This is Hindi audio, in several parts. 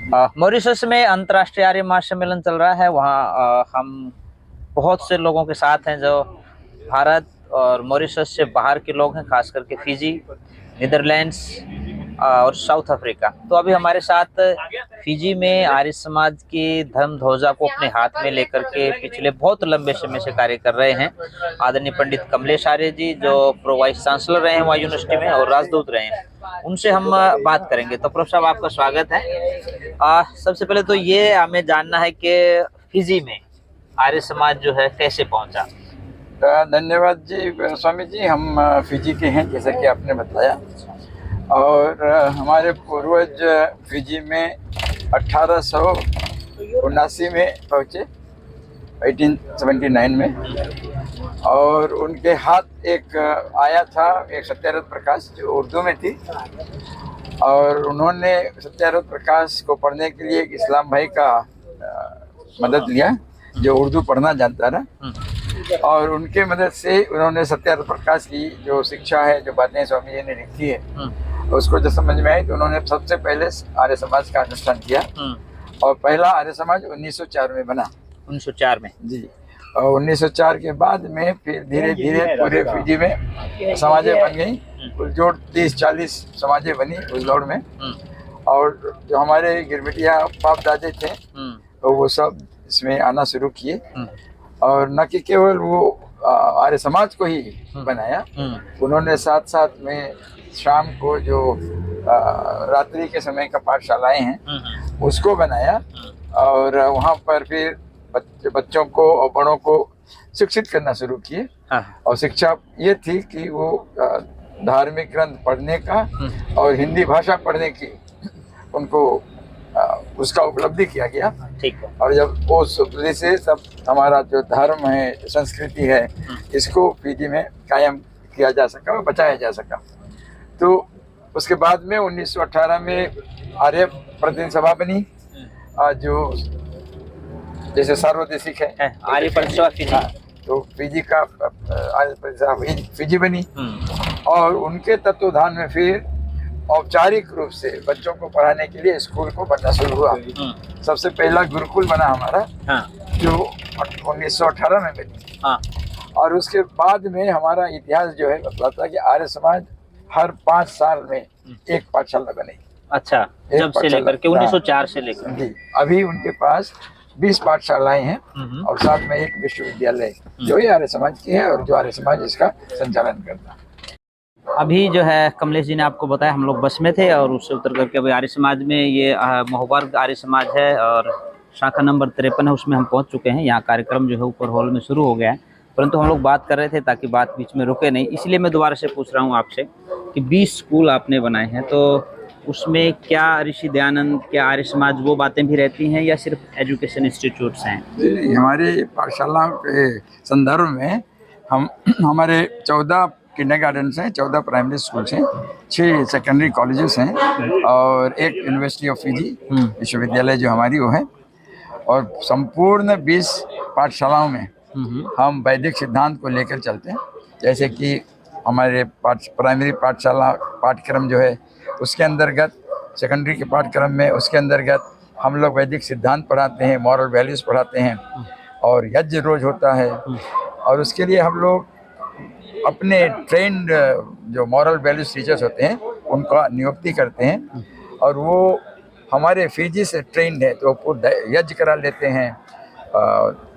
मॉरिशस में अंतर्राष्ट्रीय आर्य महासम्मेलन चल रहा है। वहाँ हम बहुत से लोगों के साथ हैं जो भारत और मॉरिशस से बाहर के लोग हैं, खास करके फिजी, नीदरलैंड्स और साउथ अफ्रीका। तो अभी हमारे साथ फिजी में आर्य समाज की धर्म ध्वजा को अपने हाथ में लेकर के पिछले बहुत लंबे समय से कार्य कर रहे हैं आदरणीय पंडित कमलेश आर्य जी, जो प्रो वाइस चांसलर रहे हैं वहाँ यूनिवर्सिटी में और राजदूत रहे हैं। उनसे हम बात करेंगे। तो प्रोफेसर साहब, आपका स्वागत है। सबसे पहले तो ये हमें जानना है कि फिजी में आर्य समाज जो है कैसे पहुंचा। धन्यवाद जी स्वामी जी। हम फिजी के हैं जैसा कि आपने बताया, और हमारे पूर्वज फिजी में 1879 में पहुँचे, 1879 में। और उनके हाथ एक आया था, एक सत्याग्रह प्रकाश जो उर्दू में थी, और उन्होंने सत्याग्रह प्रकाश को पढ़ने के लिए एक इस्लाम भाई का मदद लिया जो उर्दू पढ़ना जानता था, और उनके मदद से उन्होंने सत्याग्रह प्रकाश की जो शिक्षा है, जो बातें स्वामी जी ने लिखी है, उसको जब समझ में आई तो उन्होंने सबसे पहले आर्य समाज का अनुष्ठान किया। और पहला आर्य समाज 1904 में बना। 1904 में जी। और 1904 के बाद में फिर धीरे धीरे पूरे फिजी में समाजें बन गई। कुल जोड़ 30-40 समाजें बनी उस दौड़ में। और जो हमारे गिरमिटिया बाप दादे थे तो वो सब इसमें आना शुरू किए, और न कि केवल वो आर्य समाज को ही बनाया, उन्होंने साथ साथ में शाम को जो रात्रि के समय का पाठशालाएं हैं उसको बनाया, और वहाँ पर फिर बच्चों को और बड़ों को शिक्षित करना शुरू किए। और शिक्षा ये थी कि वो धार्मिक ग्रंथ पढ़ने का और हिंदी भाषा पढ़ने की उनको उसका उपलब्धि किया गया। ठीक है। और जब वो सुधरी से सब हमारा जो धर्म है, संस्कृति है, इसको फिजी में कायम किया जा सका और बचाया जा सका। तो उसके बाद में 1918 में आर्य प्रतिनिधि सभा बनी, जो जैसे सार्वदेशिक है आर्य प्रतिनिधि सभा फिजी। तो फिजी का आर्य प्रतिनिधि सभा फिजी बनी, और उनके तत्वाधान में फिर औपचारिक रूप से बच्चों को पढ़ाने के लिए स्कूल को बनना शुरू हुआ। सबसे पहला गुरुकुल बना हमारा, जो 1918 में बनी। और उसके बाद में हमारा इतिहास जो है बताता है कि आर्य समाज हर 5 साल में एक पाठशाला बने। अच्छा, जब से लेकर के 1904 से लेकर जी, अभी उनके पास 20 पाठशालाएं हैं और साथ में एक विश्वविद्यालय जो ये आर्य समाज की है, और जो आर्य समाज इसका संचालन करता है। अभी जो है कमलेश जी ने आपको बताया, हम लोग बस में थे और उससे उतर करके अभी आर्य समाज में ये मोहवर्ग आर्य समाज है और शाखा नंबर 53 है, उसमें हम पहुंच चुके हैं। यहाँ कार्यक्रम जो है ऊपर हॉल में शुरू हो गया है, परंतु हम लोग बात कर रहे थे ताकि बात बीच में रुके नहीं, इसलिए मैं दोबारा से पूछ रहा हूँ आपसे कि 20 स्कूल आपने बनाए हैं, तो उसमें क्या ऋषि दयानंद, क्या आर्य समाज वो बातें भी रहती हैं या सिर्फ एजुकेशन इंस्टीट्यूट्स हैं? हमारे पाठशाला के संदर्भ में हमारे 14 किंडरगार्टन्स हैं, 14 प्राइमरी स्कूल्स हैं, 6 सेकेंडरी कॉलेजेस हैं, और एक यूनिवर्सिटी ऑफ फिजी विश्वविद्यालय जो हमारी वो है। और संपूर्ण 20 पाठशालाओं में हम वैदिक सिद्धांत को लेकर चलते हैं। जैसे कि हमारे प्राइमरी पाठशाला पाठ्यक्रम जो है उसके अंतर्गत, सेकेंडरी के पाठ्यक्रम में उसके अंतर्गत हम लोग वैदिक सिद्धांत पढ़ाते हैं, मॉरल वैल्यूज़ पढ़ाते हैं, और यज्ञ रोज होता है। और उसके लिए हम लोग अपने ट्रेंड जो मॉरल वैल्यूज टीचर्स होते हैं उनका नियुक्ति करते हैं, और वो हमारे फिजी से ट्रेंड है, तो वो यज्ञ करा लेते हैं।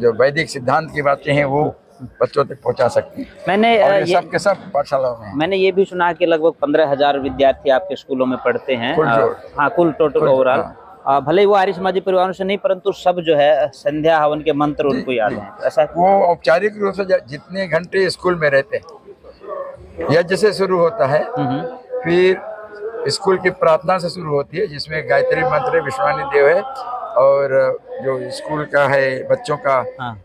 जो वैदिक सिद्धांत की बातें हैं वो बच्चों तक पहुंचा सकते हैं। मैंने ये सब के सब पाठशालाओं में मैंने ये भी सुना कि लगभग 15,000 विद्यार्थी आपके स्कूलों में पढ़ते हैं। हाँ, कुल टोटल ओवरऑल। भले ही वो आर्य समाजी परिवारों से नहीं, परंतु सब जो है संध्या हवन के मंत्र उनको याद हैं। ऐसा वो औपचारिक रूप से जितने घंटे स्कूल में रहते हैं, यज्ञ से शुरू होता है, फिर स्कूल की प्रार्थना से शुरू होती है जिसमें गायत्री मंत्र विश्वानी देव है, और जो स्कूल का है बच्चों का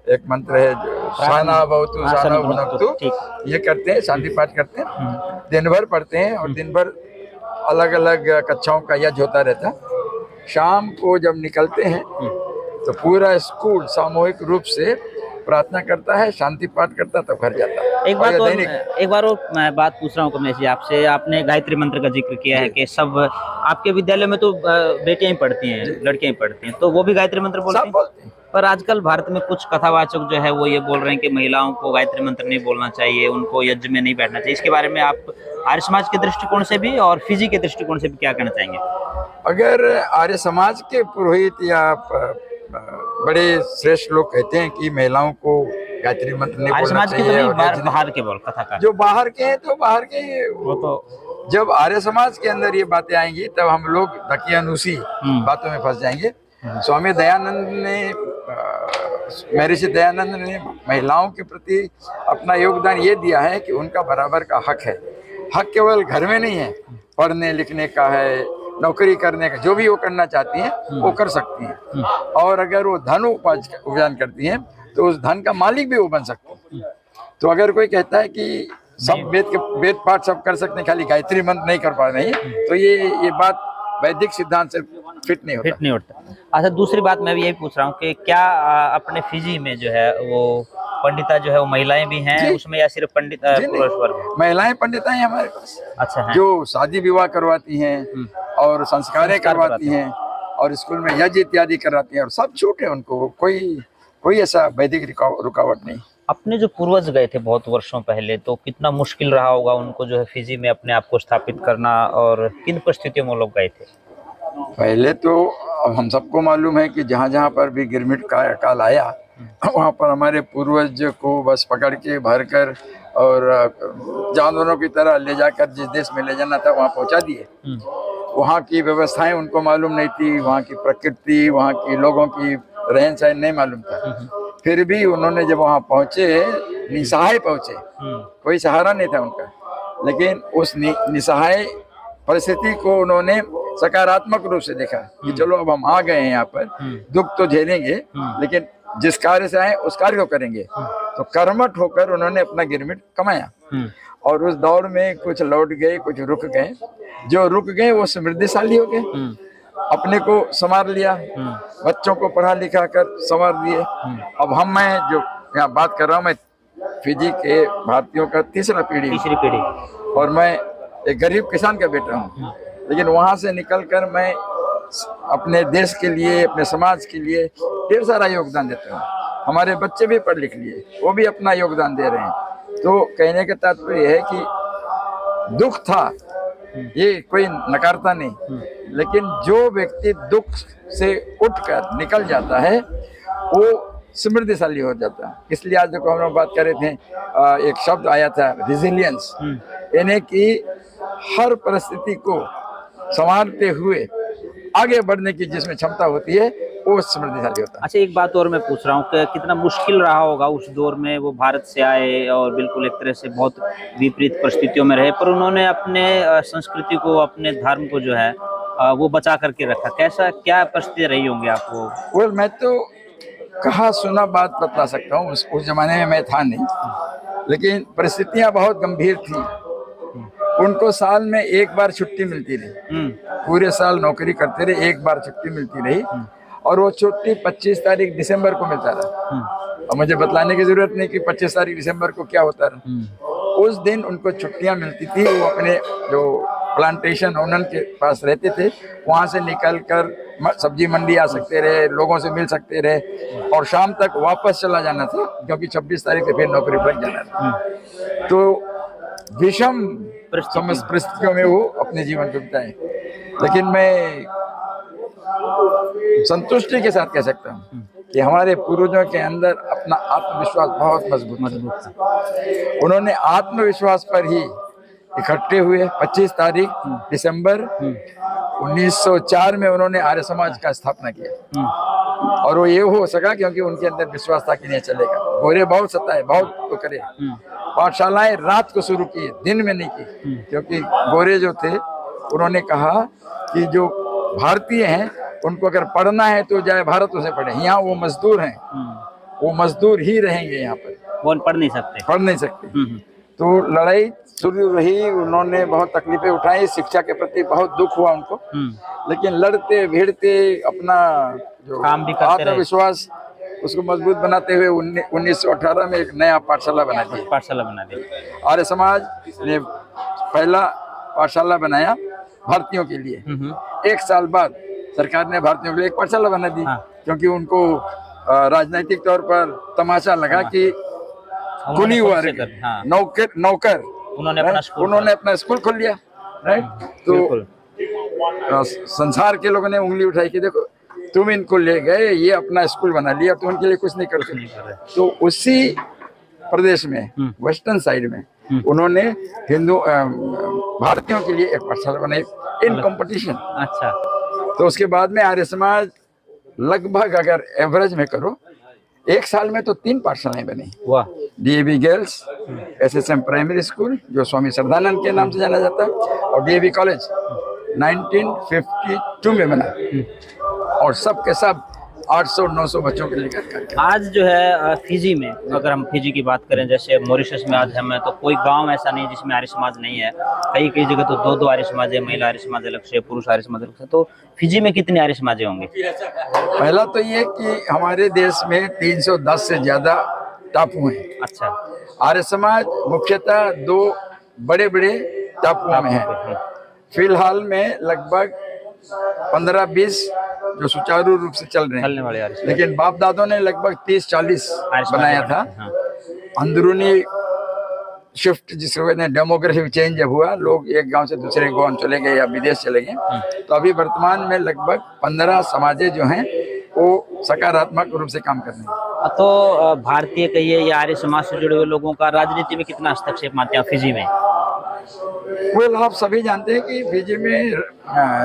एक मंत्र है साना भवतु साना भुनक्तु, ये करते हैं, शांति पाठ करते हैं, दिन भर पढ़ते हैं, और दिन भर अलग अलग कक्षाओं का यज्ञ होता रहता है। शाम को जब निकलते हैं तो पूरा स्कूल सामूहिक रूप से प्रार्थना करता है, शांति पाठ करता है, तब घर जाता है। एक बार और मैं बात पूछ रहा हूँ कमलेश जी आपसे, आपने गायत्री मंत्र का जिक्र किया है कि सब आपके विद्यालय में तो बेटियां ही पढ़ती हैं, लड़कियां ही पढ़ती हैं, तो वो भी गायत्री मंत्र बोलती सब हैं? बोलते हैं। पर आजकल भारत में कुछ कथावाचक जो है वो ये बोल रहे हैं कि महिलाओं को गायत्री मंत्र नहीं बोलना चाहिए, उनको यज्ञ में नहीं बैठना चाहिए। इसके बारे में आप आर्य समाज के दृष्टिकोण से भी और फिजी के दृष्टिकोण से भी क्या कहना चाहेंगे? अगर आर्य समाज के पुरोहित या बड़े श्रेष्ठ लोग कहते हैं कि महिलाओं को गायत्री मंत्र नहीं आर्य बोलना समाज की तो चाहिए नहीं, और बाहर के बोल कथाकार जो बाहर के हैं तो बाहर के वो तो जब आर्य समाज के अंदर ये बातें आएंगी तब हम लोग दकियानुसी बातों में फंस जाएंगे। स्वामी दयानंद ने महर्षि दयानंद ने महिलाओं के प्रति अपना योगदान ये दिया है कि उनका बराबर का हक है। हक केवल घर में नहीं है, पढ़ने लिखने का है, नौकरी करने का, जो भी वो करना चाहती हैं वो कर सकती हैं। और अगर वो धन उपार्जन करती हैं तो उस धन का मालिक भी वो बन सकते हैं। तो अगर कोई कहता है कि सब वेद पाठ सब कर सकते हैं, खाली गायत्री मंत्र नहीं कर पा रहे हैं, तो ये बात वैदिक सिद्धांत से फिट नहीं होता। अच्छा, दूसरी बात मैं भी यही पूछ रहा हूँ कि क्या अपने फिजी में जो है वो पंडिता जो है वो महिलाएं भी हैं उसमें, या सिर्फ पंडित पुरुष वर्ग? महिलाएं पंडिता हैं हमारे पास। अच्छा है। जो शादी विवाह करवाती हैं और संस्कारें करवाती हैं और स्कूल में यज्ञ इत्यादि करवाती हैं, और सब छूट है उनको, कोई ऐसा वैदिक रुकावट नहीं। अपने जो पूर्वज गए थे बहुत वर्षों पहले, तो कितना मुश्किल रहा होगा उनको जो है फिजी में अपने आप को स्थापित करना, और किन परिस्थितियों में लोग गए थे? पहले तो अब हम सबको मालूम है कि जहाँ जहाँ पर भी गिरमिट का काल आया वहाँ पर हमारे पूर्वज को बस पकड़ के भर कर और जानवरों की तरह ले जाकर जिस देश में ले जाना था वहाँ पहुँचा दिए। वहाँ की व्यवस्थाएं उनको मालूम नहीं थी, वहाँ की प्रकृति, वहाँ की लोगों की रहन सहन नहीं मालूम था। फिर भी उन्होंने जब वहाँ पहुँचे, निसहाय पहुँचे, कोई सहारा नहीं था उनका, लेकिन उस निसहाय परिस्थिति को उन्होंने सकारात्मक रूप से देखा कि चलो अब हम आ गए हैं यहाँ पर, दुख तो झेलेंगे लेकिन जिस कार्य से आए उस कार्य को करेंगे। तो कर्मठ होकर उन्होंने अपना गिरमिट कमाया, और उस दौर में कुछ लौट गए, कुछ रुक गए। जो रुक गए वो समृद्धिशाली हो गए, अपने को संवार लिया, बच्चों को पढ़ा लिखा कर संवार दिए। अब मैं जो यहाँ बात कर रहा हूँ, मैं फिजी के भारतीयों का तीसरी पीढ़ी, और मैं एक गरीब किसान का बेटा हूँ, लेकिन वहाँ से निकलकर मैं अपने देश के लिए, अपने समाज के लिए ढेर सारा योगदान देता हूँ। हमारे बच्चे भी पढ़ लिख लिए, वो भी अपना योगदान दे रहे हैं। तो कहने का तात्पर्य है कि दुख था, ये कोई नकारता नहीं, लेकिन जो व्यक्ति दुख से उठकर निकल जाता है वो समृद्धिशाली हो जाता है। इसलिए आज देखो हम लोग बात कर रहे थे, एक शब्द आया था रेजिलियंस, यानी कि हर परिस्थिति को संभालते हुए आगे बढ़ने की जिसमें क्षमता होती है वो समृद्धिशाली होता है। अच्छा, एक बात और मैं पूछ रहा हूँ कि कितना मुश्किल रहा होगा उस दौर में, वो भारत से आए और बिल्कुल एक तरह से बहुत विपरीत परिस्थितियों में रहे, पर उन्होंने अपने संस्कृति को, अपने धर्म को जो है वो बचा करके रखा। कैसा, क्या परिस्थिति रही होंगी आपको? मैं तो कहा सुना बात बता सकता हूँ, उस जमाने में मैं था नहीं, लेकिन परिस्थितियाँ बहुत गंभीर थी। उनको साल में एक बार छुट्टी मिलती रही, पूरे साल नौकरी करते रहे, एक बार छुट्टी मिलती रही, और वो छुट्टी 25 तारीख दिसंबर को मिलता रहा। और मुझे बतलाने की जरूरत नहीं कि 25 तारीख दिसंबर को क्या होता रहा। उस दिन उनको छुट्टियां मिलती थी, वो अपने जो प्लांटेशन ओनर के पास रहते थे वहाँ से निकल कर सब्जी मंडी आ सकते रहे, लोगों से मिल सकते रहे, और शाम तक वापस चला जाना था क्योंकि 26 तारीख से फिर नौकरी पर जाना था। तो विषम परिस्थितियों में वो अपने जीवन को बिताए, लेकिन मैं संतुष्टि के साथ कह सकता हूँ कि हमारे पूर्वजों के अंदर अपना आत्मविश्वास बहुत मजबूत था। उन्होंने आत्मविश्वास पर ही इकट्ठे हुए। 25 तारीख दिसंबर 1904 में उन्होंने आर्य समाज का स्थापना किया, और वो ये हो सका क्योंकि उनके अंदर विश्वास था कि नहीं चलेगा। गोरे बहुत सताए, बहुत तो करे, पाठशालाएं रात को शुरू की, दिन में नहीं की, क्योंकि गोरे जो थे उन्होंने कहा कि जो भारतीय हैं उनको अगर पढ़ना है तो जाए भारत से पढ़े, यहाँ वो मजदूर हैं, वो मजदूर ही रहेंगे, यहाँ पर वो पढ़ नहीं सकते। तो लड़ाई शुरू रही, उन्होंने बहुत तकलीफें उठाई, शिक्षा के प्रति बहुत दुख हुआ उनको, लेकिन लड़ते भिड़ते अपना जो काम भी करते आत्मविश्वास उसको मजबूत बनाते हुए 1918 में एक नया पाठशाला बना दिया। पाठशाला बना दी। आर्य समाज ने पहला पाठशाला बनाया भारतीयों के लिए। एक साल बाद सरकार ने भारतीयों के लिए एक पाठशाला बना दी। हाँ। क्योंकि उनको राजनीतिक तौर पर तमाशा लगा कि कुली हुआ हाँ। नौकर उन्होंने अपना स्कूल खोल लिया, राइट। तो संसार के लोगों ने उंगली उठाई कि देखो तुम इनको ले गए, ये अपना स्कूल बना लिया, तो उनके लिए कुछ नहीं कर रहे। तो उसी प्रदेश में वेस्टर्न साइड में उन्होंने भारतीयों के लिए एक पाठशाला बनाई इन कंपटीशन। अच्छा। तो उसके बाद में आर्य समाज लगभग अगर एवरेज में करो एक साल में तो 3 पाठशालाएं बनी। वाह। DAV girls, SSM primary school जो स्वामी श्रद्धानंद के नाम से जाना जाता है, और डीएवी कॉलेज 1952 में बना, और सब के सब 800-900 बच्चों के लेकर। आज जो है फिजी में, अगर हम फिजी की बात करें, जैसे मॉरिशस में आज हम हैं, तो कोई गांव ऐसा नहीं जिसमें आर्य समाज नहीं है। कई कई जगह तो 2-2 आर्य समाज है, महिला आर्य समाज अलग से, पुरुष आर्य समाज अलग से। तो फिजी में कितने आर्य समाज होंगे? पहला तो ये कि हमारे देश में 310 से ज्यादा टापू हैं। अच्छा। आर्य समाज मुख्यतः 2 बड़े-बड़े टापुओं में है। फिलहाल में लगभग 15-20 जो सुचारू रूप से चल रहे हैं, लेकिन बाप दादों ने लगभग 30-40 बनाया था। हाँ। अंदरूनी शिफ्ट जिसको कहते हैं डेमोग्राफिक चेंज जब हुआ, लोग एक गांव से दूसरे गांव चले गए या विदेश चले गए, तो अभी वर्तमान में लगभग 15 समाजें जो हैं वो सकारात्मक रूप से काम कर रहे हैं। तो भारतीय कहिए या आर्य समाज से जुड़े हुए लोगों का राजनीति में कितना हस्तक्षेप मानते हैं फिजी में? आप सभी जानते हैं कि फिजी में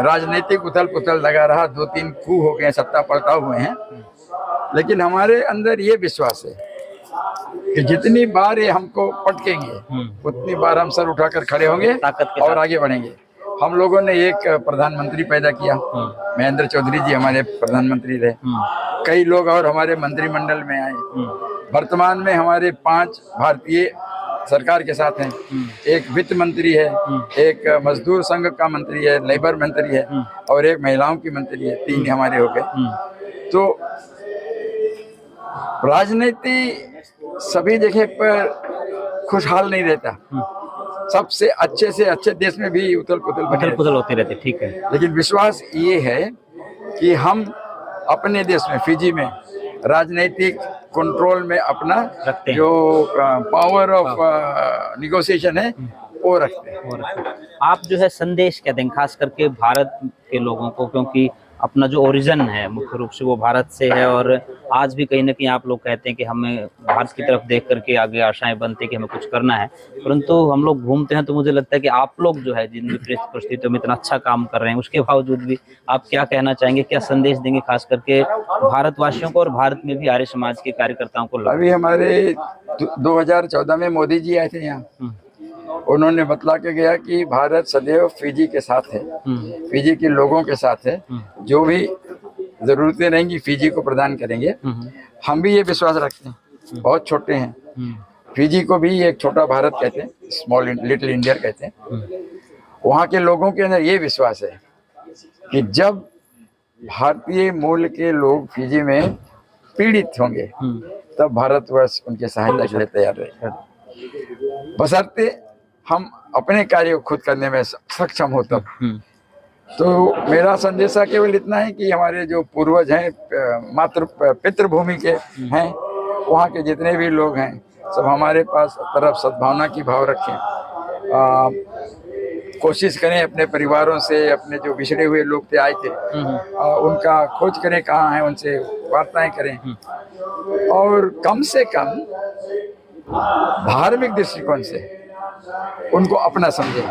राजनीतिक उथल पुथल लगा रहा, 2-3 coup हो गए, सत्ता पलटा हुए हैं, लेकिन हमारे अंदर ये विश्वास है कि जितनी बार ये हमको पटकेंगे उतनी बार हम सर उठाकर खड़े होंगे और आगे बढ़ेंगे। हम लोगों ने एक प्रधानमंत्री पैदा किया, महेंद्र चौधरी जी हमारे प्रधानमंत्री रहे। कई लोग और हमारे मंत्रिमंडल में आए। वर्तमान में हमारे 5 भारतीय सरकार के साथ हैं। एक वित्त मंत्री है, एक मजदूर संघ का मंत्री है, लेबर मंत्री है, और एक महिलाओं की मंत्री है। 3 हमारे हो गए। तो राजनीति सभी जगह पर खुशहाल नहीं रहता। सबसे अच्छे से अच्छे देश में भी उथल पुथल होती रहती, ठीक है। लेकिन विश्वास ये है कि हम अपने देश में फिजी में राजनीतिक कंट्रोल में अपना जो पावर ऑफ निगोशिएशन है वो रखते हैं। आप जो है संदेश क्या देंगे खास करके भारत के लोगों को, क्योंकि अपना जो ओरिजिन है मुख्य रूप से वो भारत से है, और आज भी कहीं ना कहीं आप लोग कहते हैं कि हमें भारत की तरफ देख करके आगे आशाएं बनती हैं कि हमें कुछ करना है, परंतु हम लोग घूमते हैं तो मुझे लगता है कि आप लोग जो है जिन विपरीत परिस्थितियों में इतना अच्छा काम कर रहे हैं, उसके बावजूद भी आप क्या कहना चाहेंगे, क्या संदेश देंगे खास करके भारतवासियों को और भारत में भी आर्य समाज के कार्यकर्ताओं को? अभी हमारे 2014 में मोदी जी आए थे यहाँ, उन्होंने बतला के गया कि भारत सदैव फिजी के साथ है, फिजी के लोगों के साथ है, जो भी जरूरतें रहेंगी फिजी को प्रदान करेंगे। हम भी ये विश्वास रखते हैं। बहुत छोटे हैं, फिजी को भी एक छोटा भारत कहते हैं, स्मॉल लिटिल इंडिया कहते हैं। वहाँ के लोगों के अंदर ये विश्वास है कि जब भारतीय मूल के लोग फिजी में पीड़ित होंगे तब भारतवर्ष उनके सहायता के लिए तैयार रहेगा, बशर्ते हम अपने कार्य को खुद करने में सक्षम हो तब। तो मेरा संदेशा केवल इतना है कि हमारे जो पूर्वज हैं, पितृभूमि के हैं, वहाँ के जितने भी लोग हैं सब हमारे पास तरफ सद्भावना की भाव रखें। कोशिश करें अपने परिवारों से, अपने जो बिछड़े हुए लोग थे आए थे उनका खोज करें कहाँ हैं, उनसे वार्ताएं करें, और कम से कम धार्मिक दृष्टिकोण से उनको अपना समझें।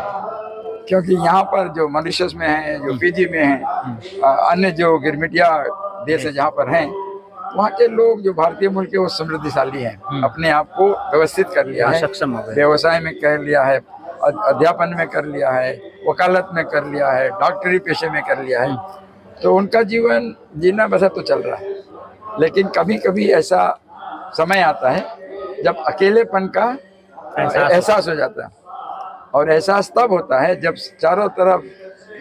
क्योंकि यहाँ पर जो मॉरिशस में हैं, जो फिजी में हैं, अन्य जो गिरमिटिया देश है जहाँ पर हैं, वहाँ के लोग जो भारतीय मूल के वो समृद्धिशाली हैं, अपने आप को व्यवस्थित कर लिया है, सक्षम हो गए, व्यवसाय में कर लिया है, अध्यापन में कर लिया है, वकालत में कर लिया है, डॉक्टरी पेशे में कर लिया है। तो उनका जीवन जीना बसा तो चल रहा है, लेकिन कभी कभी ऐसा समय आता है जब अकेलेपन का एहसास हो जाता है, और एहसास तब होता है जब चारों तरफ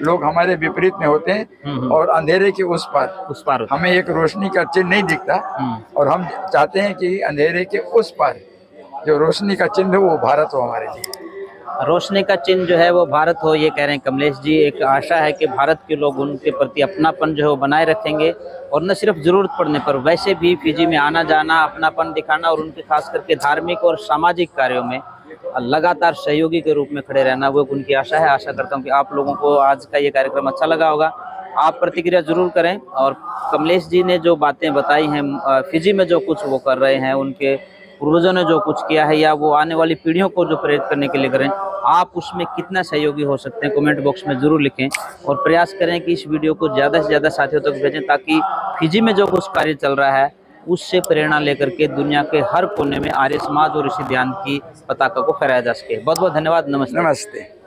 लोग हमारे विपरीत में होते हैं और अंधेरे के उस पार होता हमें एक रोशनी का चिन्ह नहीं दिखता, और हम चाहते हैं कि अंधेरे के उस पार जो रोशनी का चिन्ह हो वो भारत हो हमारे लिए। रोशनी का चिन्ह जो है वो भारत हो, ये कह रहे हैं कमलेश जी। एक आशा है कि भारत के लोग उनके प्रति अपनापन जो है वो बनाए रखेंगे, और न सिर्फ जरूरत पड़ने पर, वैसे भी फिजी में आना जाना, अपनापन दिखाना और उनके खास करके धार्मिक और सामाजिक कार्यों में लगातार सहयोगी के रूप में खड़े रहना, वो उनकी आशा है। आशा करता हूँ कि आप लोगों को आज का ये कार्यक्रम अच्छा लगा होगा। आप प्रतिक्रिया जरूर करें, और कमलेश जी ने जो बातें बताई हैं फिजी में जो कुछ वो कर रहे हैं, उनके पूर्वजों ने जो कुछ किया है, या वो आने वाली पीढ़ियों को जो प्रेरित करने के लिए करें, आप उसमें कितना सहयोगी हो सकते हैं कमेंट बॉक्स में जरूर लिखें, और प्रयास करें कि इस वीडियो को ज़्यादा से ज़्यादा साथियों तक भेजें, ताकि फिजी में जो कुछ कार्य चल रहा है उससे प्रेरणा लेकर के दुनिया के हर कोने में आर्य समाज और ऋषि ध्यान की पताका को फहराया जा सके। बहुत बहुत धन्यवाद। नमस्ते। नमस्ते।